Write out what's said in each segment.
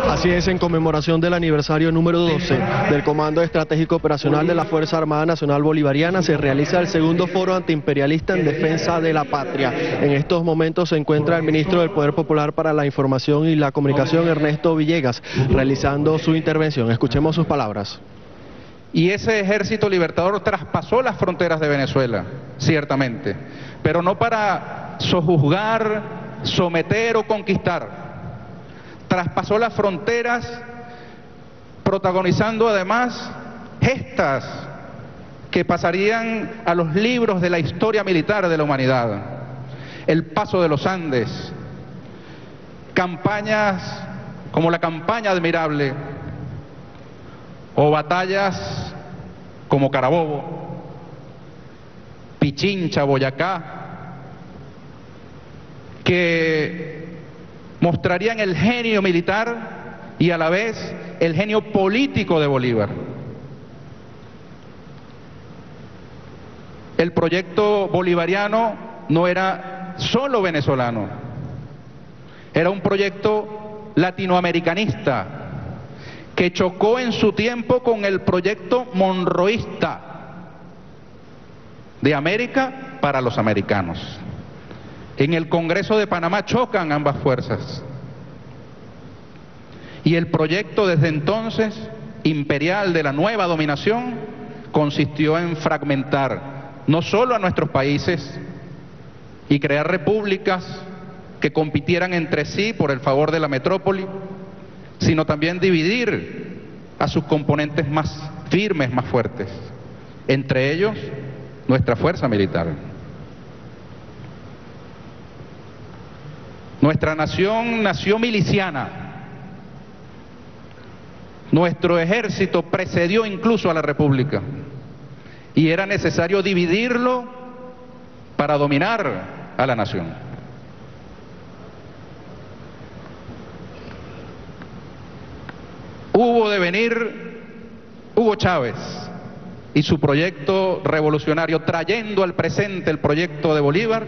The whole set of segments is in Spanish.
Así es, en conmemoración del aniversario número 12 del Comando Estratégico Operacional de la Fuerza Armada Nacional Bolivariana se realiza el segundo foro antiimperialista en defensa de la patria. En estos momentos se encuentra el ministro del Poder Popular para la Información y la Comunicación, Ernesto Villegas, realizando su intervención. Escuchemos sus palabras. Y ese ejército libertador traspasó las fronteras de Venezuela, ciertamente, pero no para sojuzgar, someter o conquistar. Traspasó las fronteras protagonizando además gestas que pasarían a los libros de la historia militar de la humanidad. El paso de los Andes, campañas como la campaña admirable o batallas como Carabobo, Pichincha, Boyacá, que mostrarían el genio militar y a la vez el genio político de Bolívar. El proyecto bolivariano no era solo venezolano, era un proyecto latinoamericanista que chocó en su tiempo con el proyecto monroísta de América para los americanos. En el Congreso de Panamá chocan ambas fuerzas. Y el proyecto desde entonces imperial de la nueva dominación consistió en fragmentar no solo a nuestros países y crear repúblicas que compitieran entre sí por el favor de la metrópoli, sino también dividir a sus componentes más firmes, más fuertes, entre ellos nuestra fuerza militar. Nuestra nación nació miliciana. Nuestro ejército precedió incluso a la República y era necesario dividirlo para dominar a la nación. Hubo de venir Hugo Chávez y su proyecto revolucionario, trayendo al presente el proyecto de Bolívar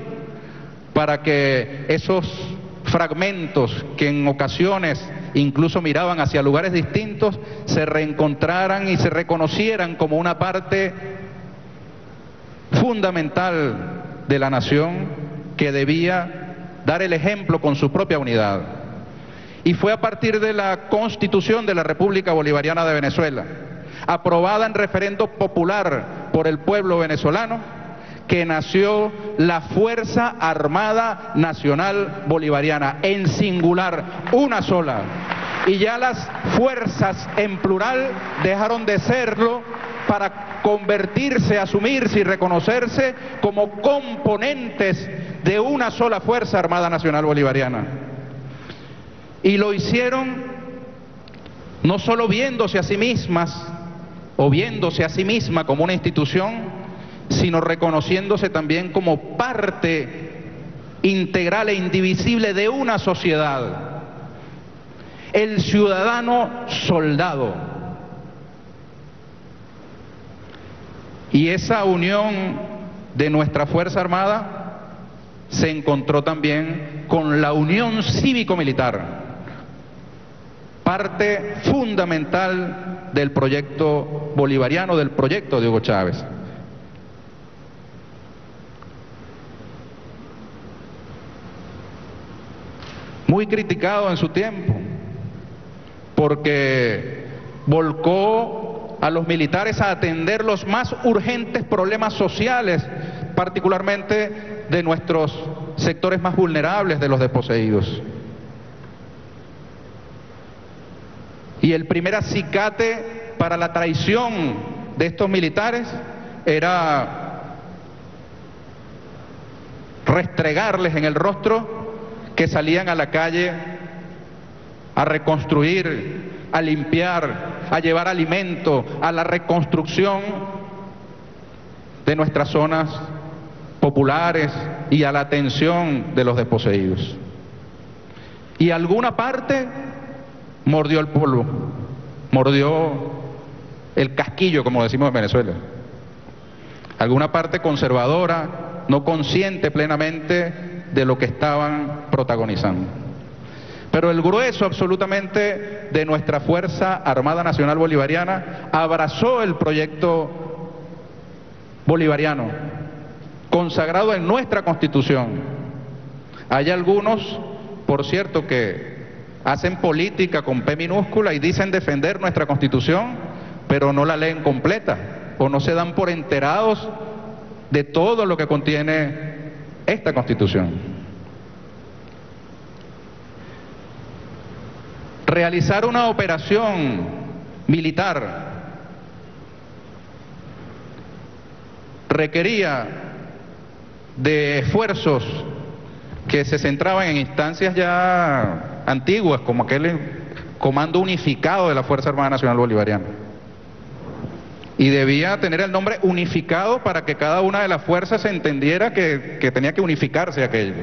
para que esos fragmentos que en ocasiones incluso miraban hacia lugares distintos se reencontraran y se reconocieran como una parte fundamental de la nación que debía dar el ejemplo con su propia unidad. Y fue a partir de la Constitución de la República Bolivariana de Venezuela, aprobada en referendo popular por el pueblo venezolano, que nació la Fuerza Armada Nacional Bolivariana, en singular, una sola. Y ya las fuerzas en plural dejaron de serlo para convertirse, asumirse y reconocerse como componentes de una sola Fuerza Armada Nacional Bolivariana. Y lo hicieron no solo viéndose a sí mismas o viéndose a sí misma como una institución, sino reconociéndose también como parte integral e indivisible de una sociedad. El ciudadano soldado. Y esa unión de nuestra Fuerza Armada se encontró también con la unión cívico-militar, parte fundamental del proyecto bolivariano, del proyecto de Hugo Chávez. Muy criticado en su tiempo, porque volcó a los militares a atender los más urgentes problemas sociales, particularmente de nuestros sectores más vulnerables, de los desposeídos. Y el primer acicate para la traición de estos militares era restregarles en el rostro que salían a la calle a reconstruir, a limpiar, a llevar alimento, a la reconstrucción de nuestras zonas populares y a la atención de los desposeídos. Y alguna parte mordió el polvo, mordió el casquillo, como decimos en Venezuela. Alguna parte conservadora, no consciente plenamente de lo que estaban protagonizando. Pero el grueso absolutamente de nuestra Fuerza Armada Nacional Bolivariana abrazó el proyecto bolivariano, consagrado en nuestra Constitución. Hay algunos, por cierto, que hacen política con P minúscula y dicen defender nuestra Constitución, pero no la leen completa o no se dan por enterados de todo lo que contiene esta Constitución. Realizar una operación militar requería de esfuerzos que se centraban en instancias ya antiguas, como aquel Comando Unificado de la Fuerza Armada Nacional Bolivariana. Y debía tener el nombre unificado para que cada una de las fuerzas se entendiera que tenía que unificarse aquello.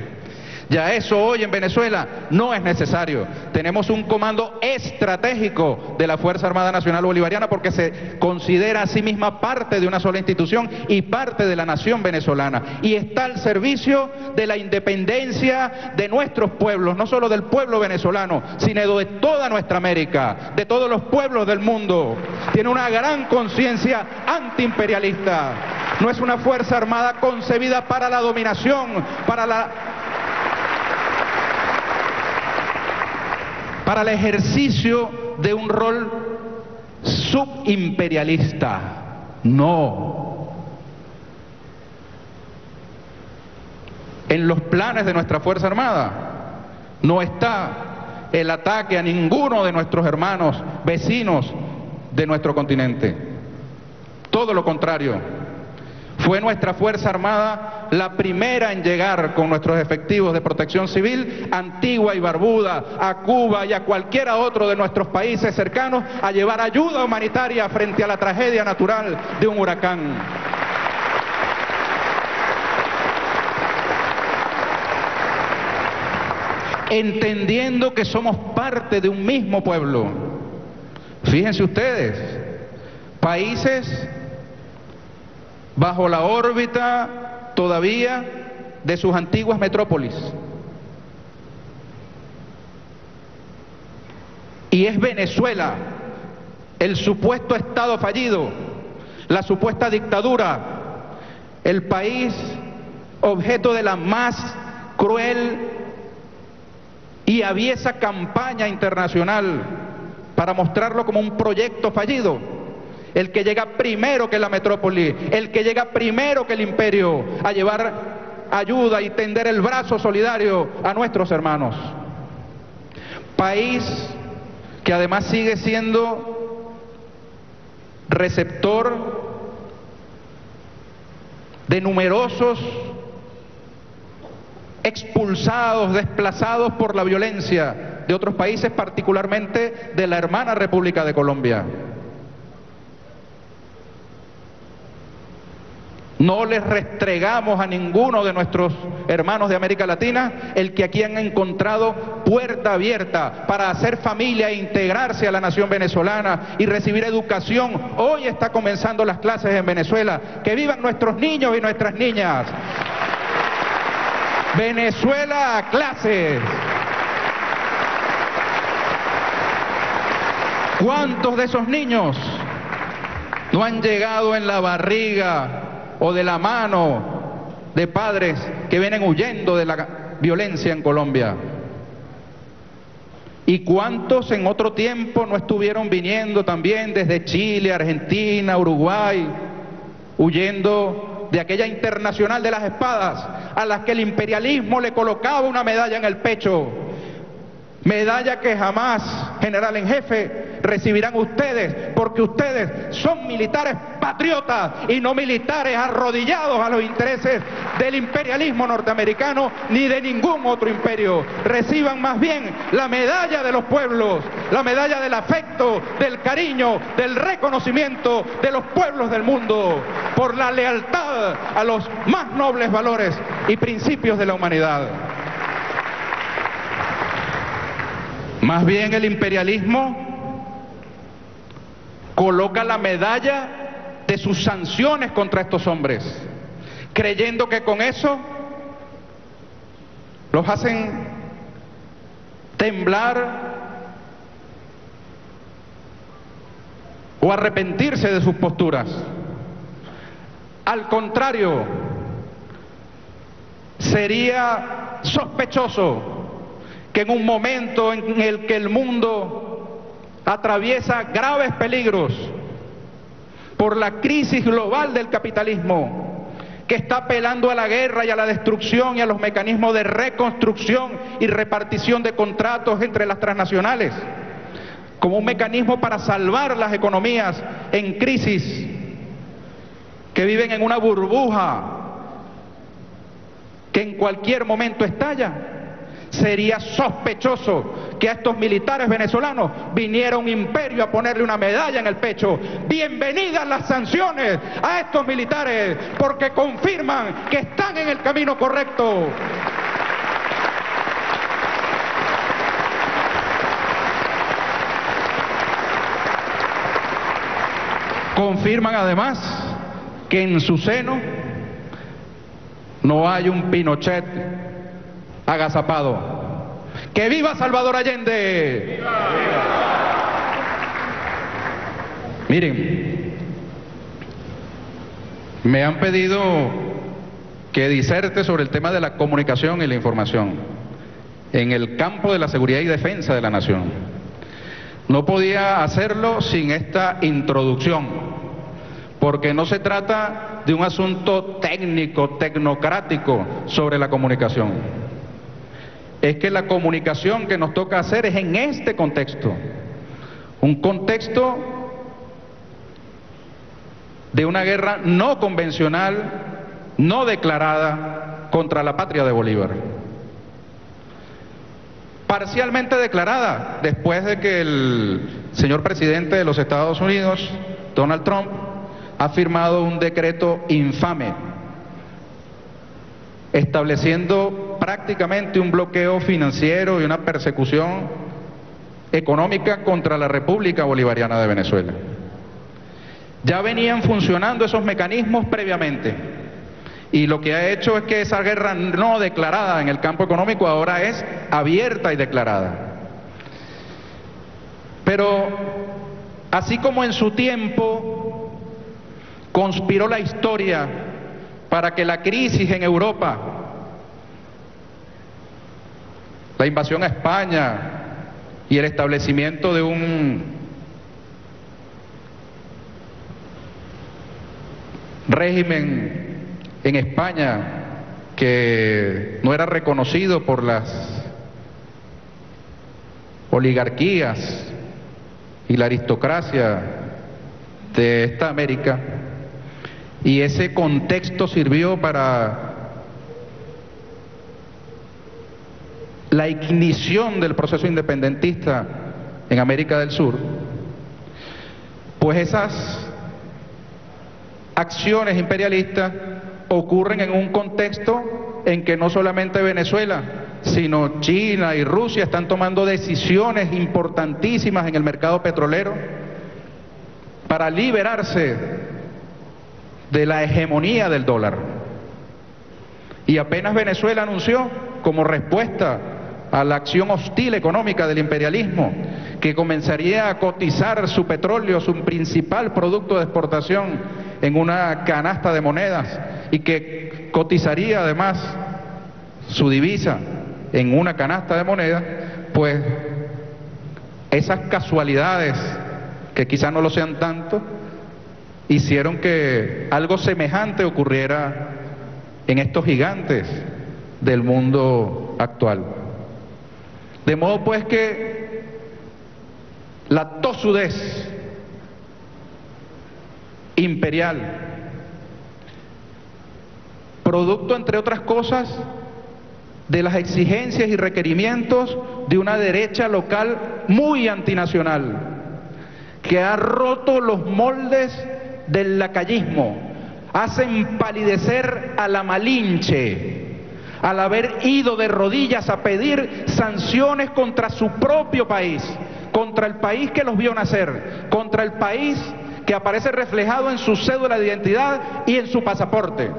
Ya eso hoy en Venezuela no es necesario. Tenemos un comando estratégico de la Fuerza Armada Nacional Bolivariana porque se considera a sí misma parte de una sola institución y parte de la nación venezolana. Y está al servicio de la independencia de nuestros pueblos, no solo del pueblo venezolano, sino de toda nuestra América, de todos los pueblos del mundo. Tiene una gran conciencia antiimperialista. No es una Fuerza Armada concebida para la dominación, para el ejercicio de un rol subimperialista. No. En los planes de nuestra Fuerza Armada no está el ataque a ninguno de nuestros hermanos vecinos de nuestro continente. Todo lo contrario. Fue nuestra Fuerza Armada la primera en llegar con nuestros efectivos de protección civil a Antigua y Barbuda, a Cuba y a cualquiera otro de nuestros países cercanos a llevar ayuda humanitaria frente a la tragedia natural de un huracán. Entendiendo que somos parte de un mismo pueblo. Fíjense ustedes, países bajo la órbita todavía de sus antiguas metrópolis. Y es Venezuela, el supuesto Estado fallido, la supuesta dictadura, el país objeto de la más cruel y aviesa campaña internacional para mostrarlo como un proyecto fallido. El que llega primero que la metrópoli, el que llega primero que el imperio a llevar ayuda y tender el brazo solidario a nuestros hermanos. País que además sigue siendo receptor de numerosos expulsados, desplazados por la violencia de otros países, particularmente de la hermana República de Colombia. No les restregamos a ninguno de nuestros hermanos de América Latina el que aquí han encontrado puerta abierta para hacer familia e integrarse a la nación venezolana y recibir educación. Hoy está comenzando las clases en Venezuela. Que vivan nuestros niños y nuestras niñas. Venezuela a clases. ¿Cuántos de esos niños no han llegado en la barriga o de la mano de padres que vienen huyendo de la violencia en Colombia? ¿Y cuántos en otro tiempo no estuvieron viniendo también desde Chile, Argentina, Uruguay, huyendo de aquella internacional de las espadas a las que el imperialismo le colocaba una medalla en el pecho? Medalla que jamás, general en jefe, recibirán ustedes, porque ustedes son militares patriotas y no militares arrodillados a los intereses del imperialismo norteamericano ni de ningún otro imperio. Reciban más bien la medalla de los pueblos, la medalla del afecto, del cariño, del reconocimiento de los pueblos del mundo por la lealtad a los más nobles valores y principios de la humanidad. Más bien el imperialismo coloca la medalla de sus sanciones contra estos hombres, creyendo que con eso los hacen temblar o arrepentirse de sus posturas. Al contrario, sería sospechoso que en un momento en el que el mundo atraviesa graves peligros por la crisis global del capitalismo, que está apelando a la guerra y a la destrucción y a los mecanismos de reconstrucción y repartición de contratos entre las transnacionales, como un mecanismo para salvar las economías en crisis, que viven en una burbuja que en cualquier momento estalla, sería sospechoso que a estos militares venezolanos viniera un imperio a ponerle una medalla en el pecho. Bienvenidas las sanciones a estos militares, porque confirman que están en el camino correcto. Confirman además que en su seno no hay un Pinochet agazapado. ¡Que viva Salvador Allende! ¡Viva! Miren, me han pedido que diserte sobre el tema de la comunicación y la información en el campo de la seguridad y defensa de la nación. No podía hacerlo sin esta introducción, porque no se trata de un asunto técnico, tecnocrático sobre la comunicación. Es que la comunicación que nos toca hacer es en este contexto, un contexto de una guerra no convencional, no declarada contra la patria de Bolívar. Parcialmente declarada después de que el señor presidente de los Estados Unidos, Donald Trump, ha firmado un decreto infame estableciendo prácticamente un bloqueo financiero y una persecución económica contra la República Bolivariana de Venezuela. Ya venían funcionando esos mecanismos previamente, y lo que ha hecho es que esa guerra no declarada en el campo económico ahora es abierta y declarada. Pero así como en su tiempo conspiró la historia para que la crisis en Europa, la invasión a España y el establecimiento de un régimen en España que no era reconocido por las oligarquías y la aristocracia de esta América, y ese contexto sirvió para la ignición del proceso independentista en América del Sur, pues esas acciones imperialistas ocurren en un contexto en que no solamente Venezuela, sino China y Rusia están tomando decisiones importantísimas en el mercado petrolero para liberarse de la hegemonía del dólar. Y apenas Venezuela anunció, como respuesta a la acción hostil económica del imperialismo, que comenzaría a cotizar su petróleo, su principal producto de exportación, en una canasta de monedas, y que cotizaría además su divisa en una canasta de monedas, pues esas casualidades, que quizás no lo sean tanto, hicieron que algo semejante ocurriera en estos gigantes del mundo actual. De modo pues que la tosudez imperial, producto entre otras cosas de las exigencias y requerimientos de una derecha local muy antinacional, que ha roto los moldes del lacayismo, hace empalidecer a la Malinche al haber ido de rodillas a pedir sanciones contra su propio país, contra el país que los vio nacer, contra el país que aparece reflejado en su cédula de identidad y en su pasaporte.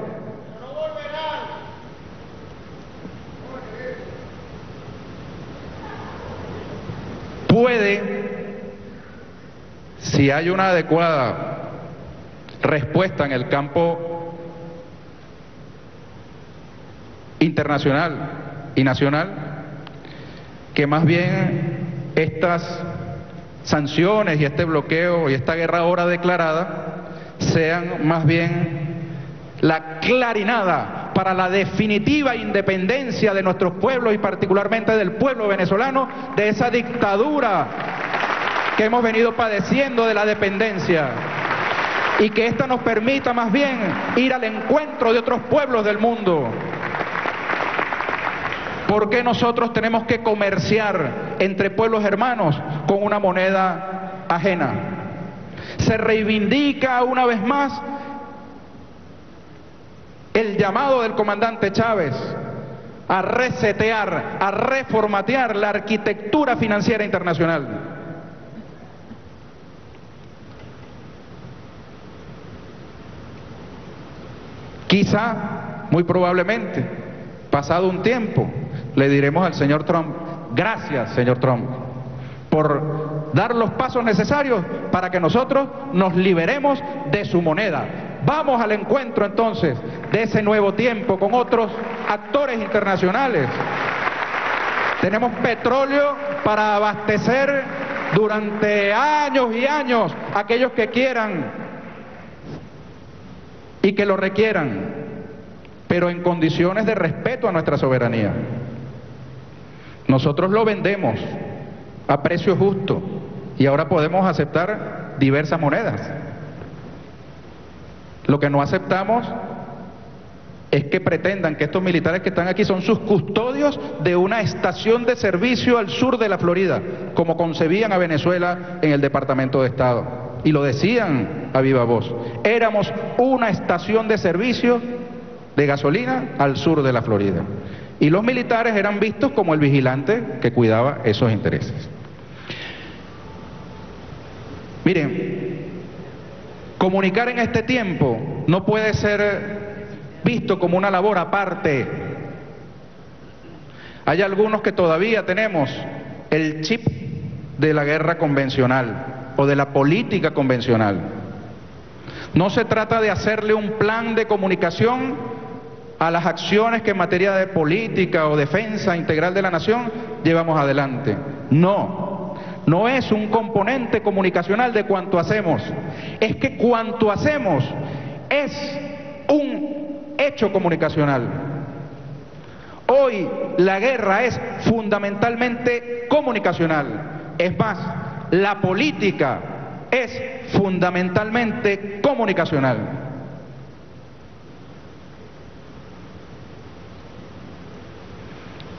puede, si hay una adecuada respuesta en el campo internacional y nacional, que más bien estas sanciones y este bloqueo y esta guerra ahora declarada sean más bien la clarinada para la definitiva independencia de nuestros pueblos y particularmente del pueblo venezolano de esa dictadura que hemos venido padeciendo de la dependencia, y que ésta nos permita más bien ir al encuentro de otros pueblos del mundo. ¿Por qué nosotros tenemos que comerciar entre pueblos hermanos con una moneda ajena? Se reivindica una vez más el llamado del comandante Chávez a resetear, a reformatear la arquitectura financiera internacional. Quizá, muy probablemente, pasado un tiempo, le diremos al señor Trump: gracias, señor Trump, por dar los pasos necesarios para que nosotros nos liberemos de su moneda. Vamos al encuentro entonces de ese nuevo tiempo con otros actores internacionales. Tenemos petróleo para abastecer durante años y años a aquellos que quieran y que lo requieran, pero en condiciones de respeto a nuestra soberanía. Nosotros lo vendemos a precio justo y ahora podemos aceptar diversas monedas. Lo que no aceptamos es que pretendan que estos militares que están aquí son sus custodios de una estación de servicio al sur de la Florida, como concebían a Venezuela en el Departamento de Estado. Y lo decían a viva voz: éramos una estación de servicio de gasolina al sur de la Florida. Y los militares eran vistos como el vigilante que cuidaba esos intereses. Miren, comunicar en este tiempo no puede ser visto como una labor aparte. Hay algunos que todavía tenemos el chip de la guerra convencional o de la política convencional. No se trata de hacerle un plan de comunicación a las acciones que en materia de política o defensa integral de la nación llevamos adelante. No, no es un componente comunicacional de cuanto hacemos, es que cuanto hacemos es un hecho comunicacional. Hoy la guerra es fundamentalmente comunicacional, es más, la política es fundamentalmente comunicacional.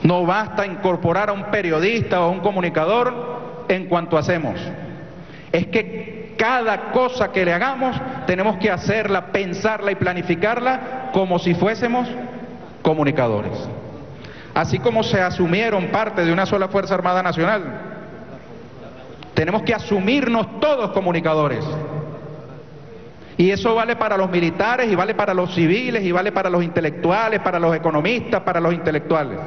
No basta incorporar a un periodista o a un comunicador en cuanto hacemos. Es que cada cosa que le hagamos tenemos que hacerla, pensarla y planificarla como si fuésemos comunicadores. Así como se asumieron parte de una sola Fuerza Armada Nacional, tenemos que asumirnos todos comunicadores. Y eso vale para los militares, y vale para los civiles, y vale para los intelectuales, para los economistas, para los intelectuales.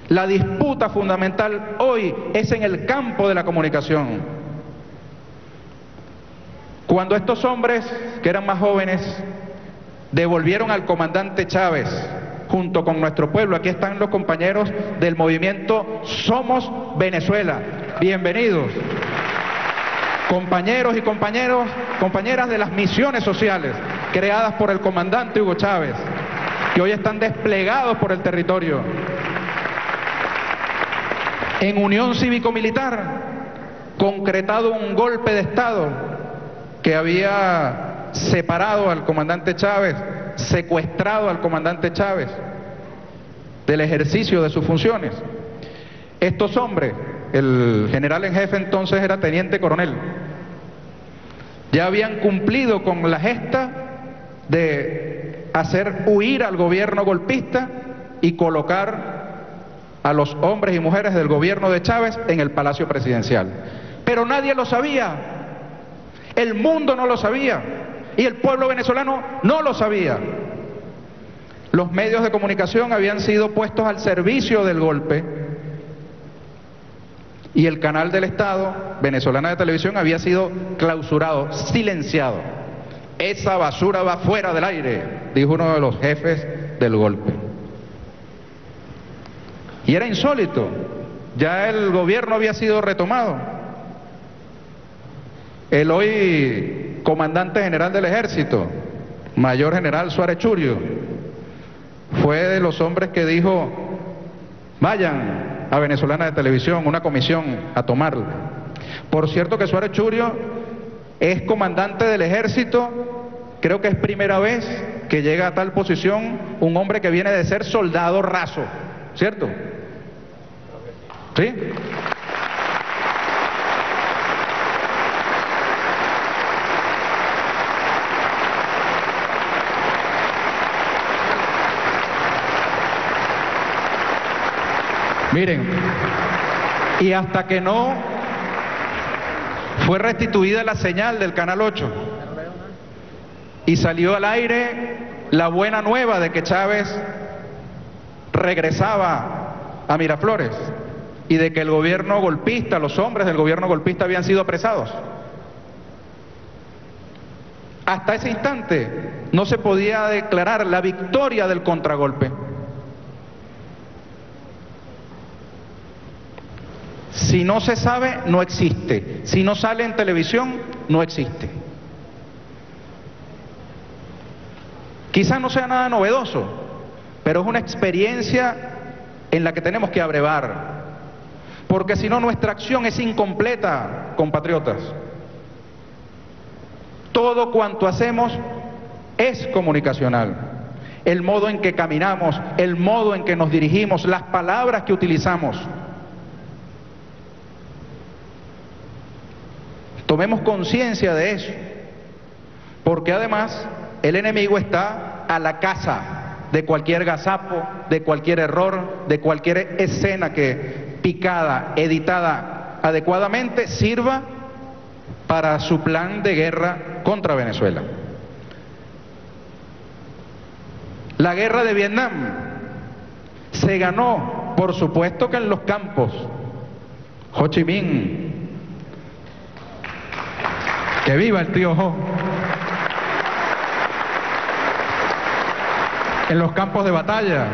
La disputa fundamental hoy es en el campo de la comunicación. Cuando estos hombres, que eran más jóvenes, devolvieron al comandante Chávez junto con nuestro pueblo, aquí están los compañeros del movimiento Somos Venezuela, bienvenidos, compañeros y compañeras de las misiones sociales creadas por el comandante Hugo Chávez, que hoy están desplegados por el territorio. En unión cívico-militar, concretado un golpe de Estado que había separado al comandante Chávez, secuestrado al comandante Chávez del ejercicio de sus funciones. Estos hombres, el general en jefe entonces era teniente coronel, ya habían cumplido con la gesta de hacer huir al gobierno golpista y colocar a los hombres y mujeres del gobierno de Chávez en el Palacio Presidencial. Pero nadie lo sabía, el mundo no lo sabía y el pueblo venezolano no lo sabía. Los medios de comunicación habían sido puestos al servicio del golpe y el canal del Estado, Venezolana de Televisión, había sido clausurado, silenciado. Esa basura va fuera del aire, dijo uno de los jefes del golpe. Y era insólito, ya el gobierno había sido retomado. El hoy comandante general del ejército, mayor general Suárez Churio, fue de los hombres que dijo: vayan a Venezolana de Televisión, una comisión a tomarla. Por cierto que Suárez Churio es comandante del ejército, creo que es primera vez que llega a tal posición un hombre que viene de ser soldado raso, ¿cierto? ¿Sí? Miren, y hasta que no fue restituida la señal del Canal 8 y salió al aire la buena nueva de que Chávez regresaba a Miraflores y de que el gobierno golpista, los hombres del gobierno golpista habían sido apresados. Hasta ese instante no se podía declarar la victoria del contragolpe. Si no se sabe, no existe. Si no sale en televisión, no existe. Quizás no sea nada novedoso, pero es una experiencia en la que tenemos que abrevar, porque si no nuestra acción es incompleta, compatriotas. Todo cuanto hacemos es comunicacional. El modo en que caminamos, el modo en que nos dirigimos, las palabras que utilizamos. Tomemos conciencia de eso, porque además el enemigo está a la caza de cualquier gazapo, de cualquier error, de cualquier escena que picada, editada adecuadamente, sirva para su plan de guerra contra Venezuela. La guerra de Vietnam se ganó, por supuesto que en los campos. Ho Chi Minh, que viva el tío Ho. En los campos de batalla.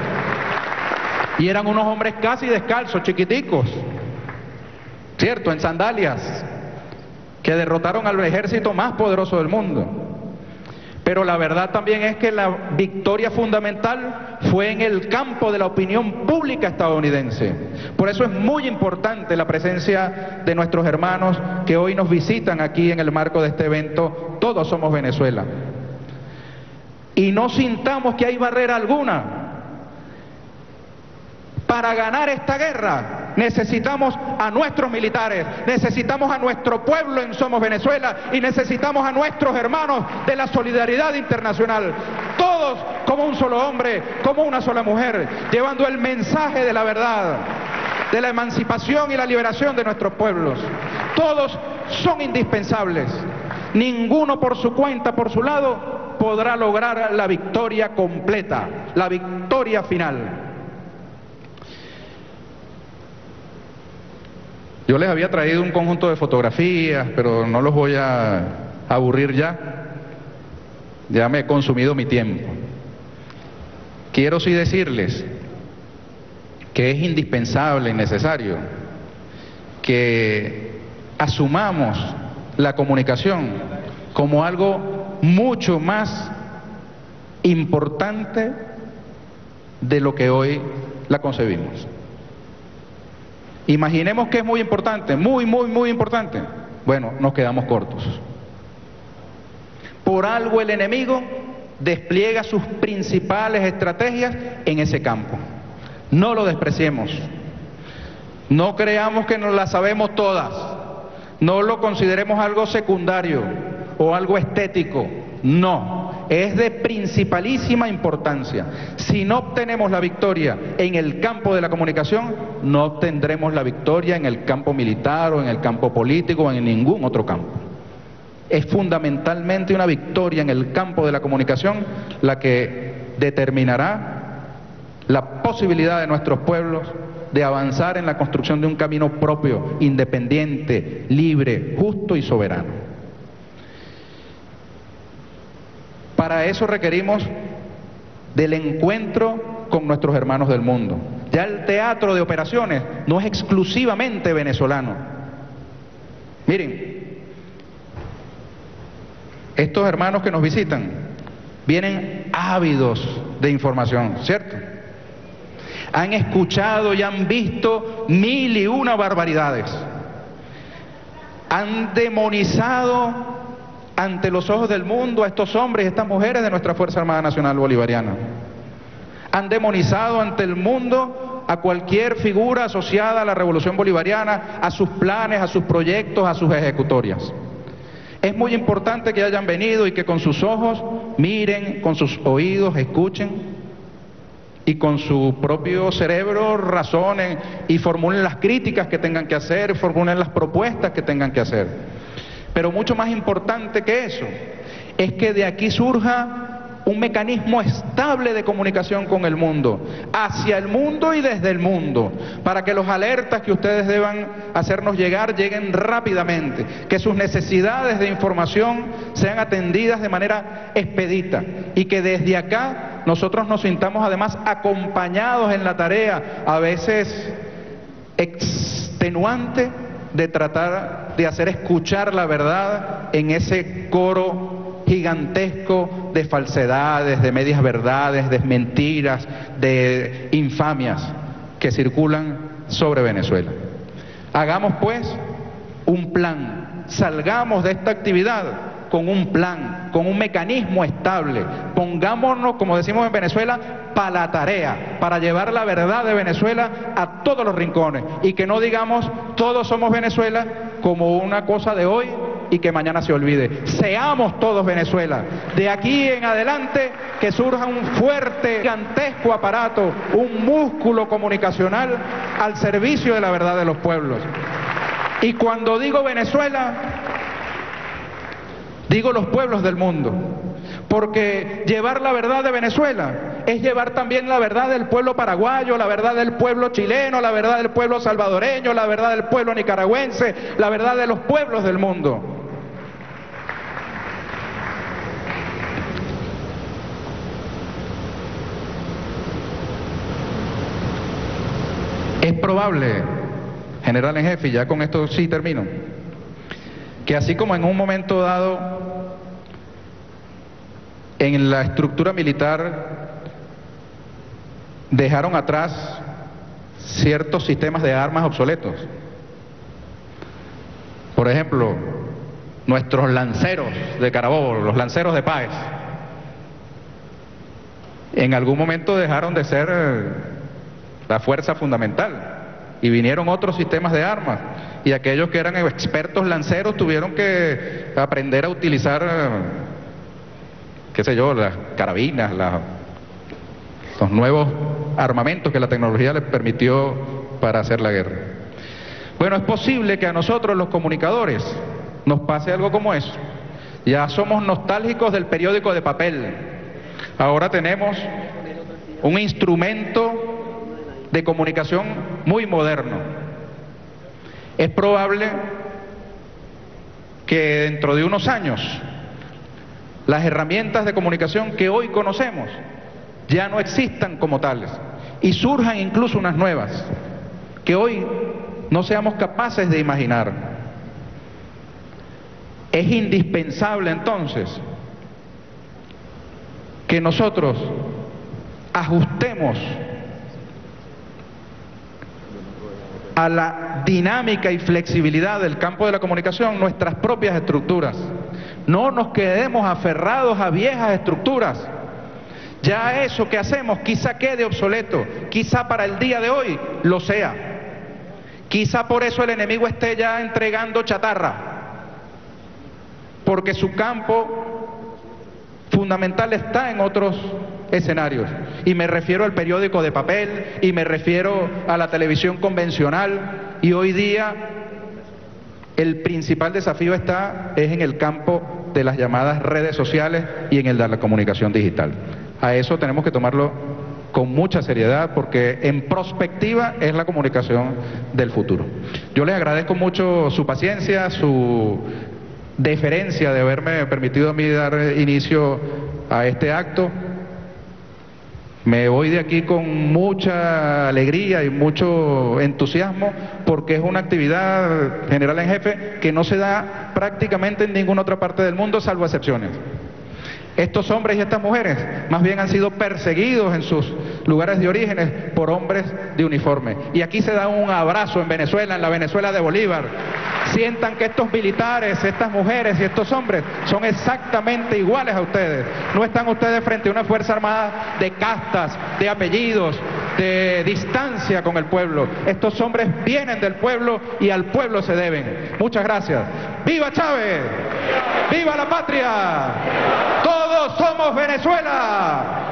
Y eran unos hombres casi descalzos, chiquiticos, ¿cierto? En sandalias, que derrotaron al ejército más poderoso del mundo. Pero la verdad también es que la victoria fundamental fue en el campo de la opinión pública estadounidense. Por eso es muy importante la presencia de nuestros hermanos que hoy nos visitan aquí en el marco de este evento Todos Somos Venezuela. Y no sintamos que hay barrera alguna. Para ganar esta guerra necesitamos a nuestros militares, necesitamos a nuestro pueblo en Somos Venezuela y necesitamos a nuestros hermanos de la solidaridad internacional, todos como un solo hombre, como una sola mujer, llevando el mensaje de la verdad, de la emancipación y la liberación de nuestros pueblos. Todos son indispensables, ninguno por su cuenta, por su lado, podrá lograr la victoria completa, la victoria final. Yo les había traído un conjunto de fotografías, pero no los voy a aburrir ya. Ya me he consumido mi tiempo. Quiero sí decirles que es indispensable y necesario que asumamos la comunicación como algo mucho más importante de lo que hoy la concebimos. Imaginemos que es muy importante, muy importante. Bueno, nos quedamos cortos. Por algo el enemigo despliega sus principales estrategias en ese campo. No lo despreciemos. No creamos que nos las sabemos todas. No lo consideremos algo secundario o algo estético. No, es de principalísima importancia. Si no obtenemos la victoria en el campo de la comunicación, no obtendremos la victoria en el campo militar o en el campo político o en ningún otro campo. Es fundamentalmente una victoria en el campo de la comunicación la que determinará la posibilidad de nuestros pueblos de avanzar en la construcción de un camino propio, independiente, libre, justo y soberano. Para eso requerimos del encuentro con nuestros hermanos del mundo. Ya el teatro de operaciones no es exclusivamente venezolano. Miren, estos hermanos que nos visitan vienen ávidos de información, ¿cierto? Han escuchado y han visto 1001 barbaridades. Han demonizado ante los ojos del mundo a estos hombres y estas mujeres de nuestra Fuerza Armada Nacional Bolivariana. Han demonizado ante el mundo a cualquier figura asociada a la Revolución Bolivariana, a sus planes, a sus proyectos, a sus ejecutorias. Es muy importante que hayan venido y que con sus ojos miren, con sus oídos escuchen y con su propio cerebro razonen y formulen las críticas que tengan que hacer, formulen las propuestas que tengan que hacer. Pero mucho más importante que eso es que de aquí surja un mecanismo estable de comunicación con el mundo, hacia el mundo y desde el mundo, para que los alertas que ustedes deban hacernos llegar lleguen rápidamente, que sus necesidades de información sean atendidas de manera expedita y que desde acá nosotros nos sintamos además acompañados en la tarea, a veces extenuante, de tratar de hacer escuchar la verdad en ese coro gigantesco de falsedades, de medias verdades, de mentiras, de infamias que circulan sobre Venezuela. Hagamos pues un plan, salgamos de esta actividad con un plan, con un mecanismo estable, pongámonos, como decimos en Venezuela, para la tarea, para llevar la verdad de Venezuela a todos los rincones y que no digamos todos somos Venezuela como una cosa de hoy y que mañana se olvide. Seamos todos Venezuela. De aquí en adelante que surja un fuerte, gigantesco aparato, un músculo comunicacional al servicio de la verdad de los pueblos. Y cuando digo Venezuela, digo los pueblos del mundo, porque llevar la verdad de Venezuela es llevar también la verdad del pueblo paraguayo, la verdad del pueblo chileno, la verdad del pueblo salvadoreño, la verdad del pueblo nicaragüense, la verdad de los pueblos del mundo. Es probable, general en jefe, y ya con esto sí termino, que así como en un momento dado en la estructura militar dejaron atrás ciertos sistemas de armas obsoletos. Por ejemplo, nuestros lanceros de Carabobo, los lanceros de Páez, en algún momento dejaron de ser la fuerza fundamental y vinieron otros sistemas de armas y aquellos que eran expertos lanceros tuvieron que aprender a utilizar, qué sé yo, las carabinas, los nuevos armamentos que la tecnología les permitió para hacer la guerra. Bueno, es posible que a nosotros los comunicadores nos pase algo como eso. Ya somos nostálgicos del periódico de papel. Ahora tenemos un instrumento de comunicación muy moderno. Es probable que dentro de unos años las herramientas de comunicación que hoy conocemos ya no existan como tales y surjan incluso unas nuevas que hoy no seamos capaces de imaginar. Es indispensable entonces que nosotros ajustemos a la dinámica y flexibilidad del campo de la comunicación nuestras propias estructuras. No nos quedemos aferrados a viejas estructuras. Ya eso que hacemos quizá quede obsoleto, quizá para el día de hoy lo sea. Quizá por eso el enemigo esté ya entregando chatarra, porque su campo fundamental está en otros escenarios, y me refiero al periódico de papel, y me refiero a la televisión convencional, y hoy día el principal desafío es en el campo de las llamadas redes sociales y en el de la comunicación digital. A eso tenemos que tomarlo con mucha seriedad, porque en prospectiva es la comunicación del futuro. Yo les agradezco mucho su paciencia, su deferencia de haberme permitido a mí dar inicio a este acto. Me voy de aquí con mucha alegría y mucho entusiasmo, porque es una actividad, general en jefe, que no se da prácticamente en ninguna otra parte del mundo, salvo excepciones. Estos hombres y estas mujeres más bien han sido perseguidos en sus lugares de orígenes por hombres de uniforme. Y aquí se da un abrazo en Venezuela, en la Venezuela de Bolívar. Sientan que estos militares, estas mujeres y estos hombres son exactamente iguales a ustedes. No están ustedes frente a una fuerza armada de castas, de apellidos, de distancia con el pueblo. Estos hombres vienen del pueblo y al pueblo se deben. Muchas gracias. ¡Viva Chávez! ¡Viva la patria! ¡Todos somos Venezuela!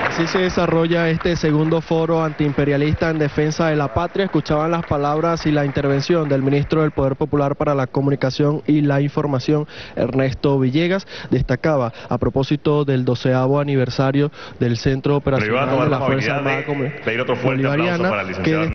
Así se desarrolla este segundo foro antiimperialista en defensa de la patria. Escuchaban las palabras y la intervención del ministro del Poder Popular para la Comunicación y la Información, Ernesto Villegas. Destacaba a propósito del 12º aniversario del Centro Operacional de la Fuerza Armada Bolivariana, pedir otro fuerte aplauso para el licenciado.